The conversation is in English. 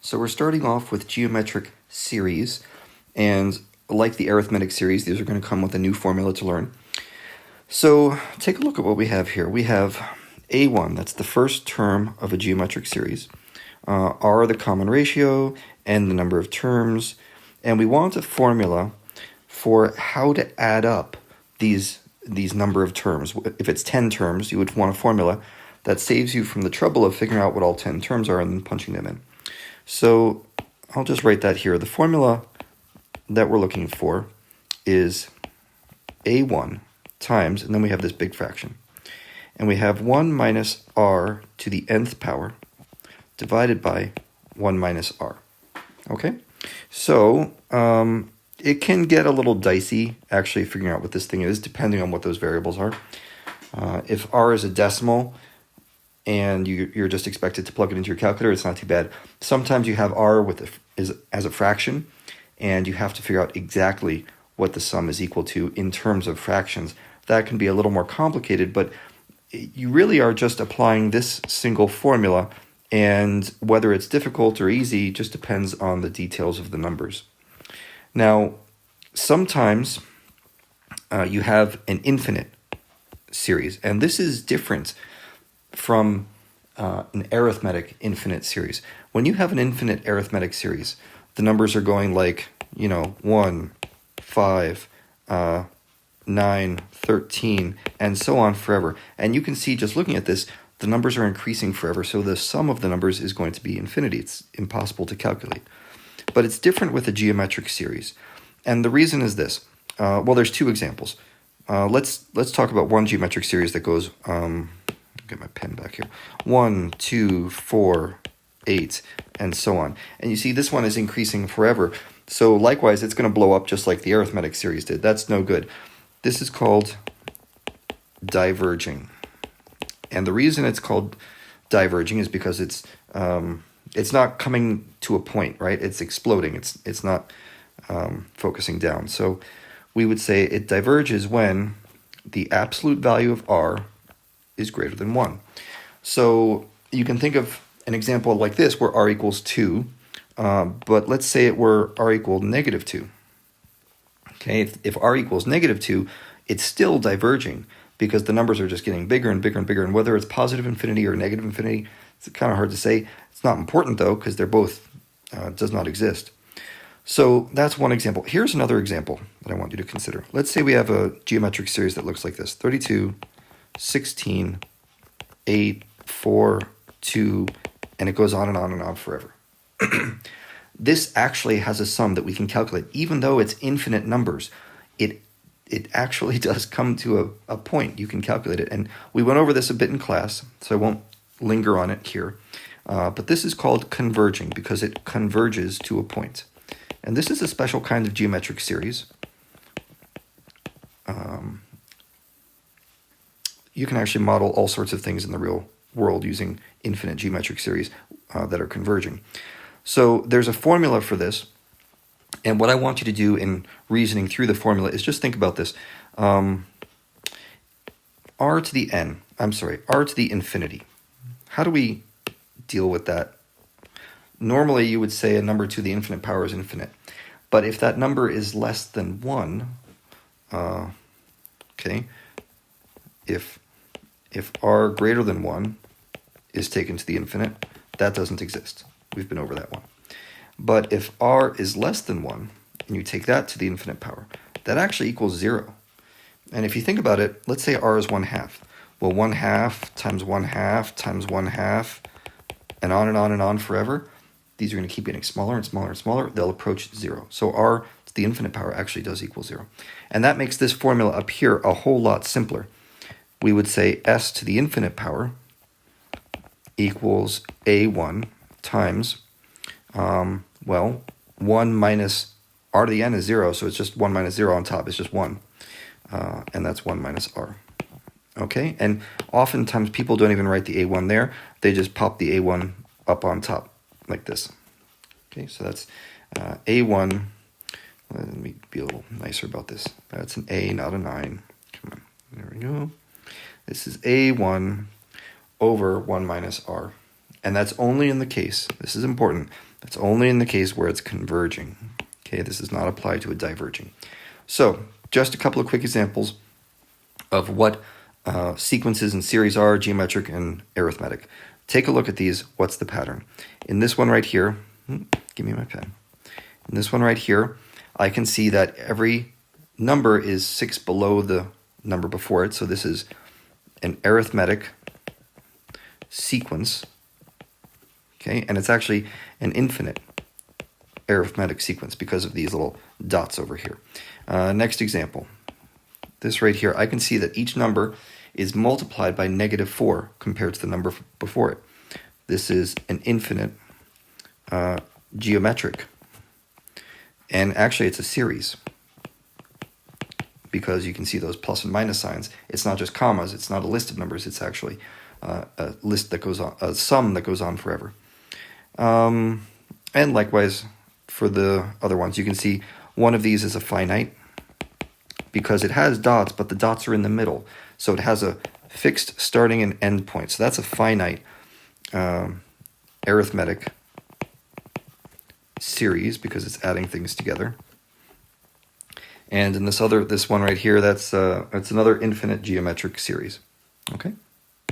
So we're starting off with geometric series, and like the arithmetic series, these are going to come with a new formula to learn. So take a look at what we have here. We have A1, that's the first term of a geometric series, R the common ratio, N the number of terms, and we want a formula for how to add up these number of terms. If it's 10 terms, you would want a formula that saves you from the trouble of figuring out what all 10 terms are and then punching them in. So I'll just write that here. The formula that we're looking for is A1 times, and then we have this big fraction. And we have 1 minus r to the nth power divided by 1 minus r. Okay? So it can get a little dicey actually figuring out what this thing is, depending on what those variables are. If r is a decimal, and you're just expected to plug it into your calculator, it's not too bad. Sometimes you have r as a fraction, and you have to figure out exactly what the sum is equal to in terms of fractions. That can be a little more complicated, but you really are just applying this single formula, and whether it's difficult or easy just depends on the details of the numbers. Now, sometimes you have an infinite series, and this is different from an arithmetic infinite series. When you have an infinite arithmetic series, the numbers are going like, 1, 5, 9, 13, and so on forever. And you can see just looking at this, the numbers are increasing forever, so the sum of the numbers is going to be infinity. It's impossible to calculate. But it's different with a geometric series. And the reason is this. Well, there's two examples. Let's talk about one geometric series that goes... get my pen back here. 1, 2, 4, 8, and so on. And you see this one is increasing forever. So likewise, it's going to blow up just like the arithmetic series did. That's no good. This is called diverging. And the reason it's called diverging is because it's not coming to a point, right? It's exploding. It's not focusing down. So we would say it diverges when the absolute value of r is greater than 1. So you can think of an example like this where r equals 2, but let's say it were r equal negative 2. Okay, if r equals negative 2, it's still diverging because the numbers are just getting bigger and bigger and bigger, and whether it's positive infinity or negative infinity, it's kind of hard to say. It's not important though because they're both does not exist. So that's one example. Here's another example that I want you to consider. Let's say we have a geometric series that looks like this: 32, 16, 8, 4, 2, and it goes on and on and on forever. This actually has a sum that we can calculate. Even though it's infinite numbers, it actually does come to a point. You can calculate it. And we went over this a bit in class, so I won't linger on it here. But this is called converging because it converges to a point. And this is a special kind of geometric series. You can actually model all sorts of things in the real world using infinite geometric series that are converging. So there's a formula for this, and what I want you to do in reasoning through the formula is just think about this. R to the infinity. How do we deal with that? Normally you would say a number to the infinite power is infinite, but if that number is less than 1, if r greater than 1 is taken to the infinite, that doesn't exist. We've been over that one. But if r is less than 1, and you take that to the infinite power, that actually equals 0. And if you think about it, let's say r is 1/2. Well, 1/2 times 1/2 times 1/2, and on and on and on forever, these are going to keep getting smaller and smaller and smaller. They'll approach 0. So r to the infinite power actually does equal 0. And that makes this formula up here a whole lot simpler. We would say s to the infinite power equals a1 times, 1 minus r to the n is 0, so it's just 1 minus 0 on top. It's just 1, and that's 1 minus r. Okay, and oftentimes people don't even write the a1 there. They just pop the a1 up on top like this. Okay, so that's a1. Let me be a little nicer about this. That's an a, not a 9. Come on, there we go. This is a1 over 1 minus r. And that's only in the case, this is important, that's only in the case where it's converging. Okay, this does not apply to a diverging. So, just a couple of quick examples of what sequences and series are, geometric and arithmetic. Take a look at these. What's the pattern? In this one right here, give me my pen. In this one right here, I can see that every number is 6 below the number before it. So this is an arithmetic sequence. Okay, and it's actually an infinite arithmetic sequence because of these little dots over here. Next example. This right here, I can see that each number is multiplied by -4 compared to the number before it. This is an infinite geometric. And actually it's a series because you can see those plus and minus signs. It's not just commas, it's not a list of numbers, it's actually a list that goes on, a sum that goes on forever. And likewise for the other ones, you can see one of these is a finite because it has dots, but the dots are in the middle. So it has a fixed starting and end point. So that's a finite arithmetic series because it's adding things together. And in this one right here, that's another infinite geometric series. Okay.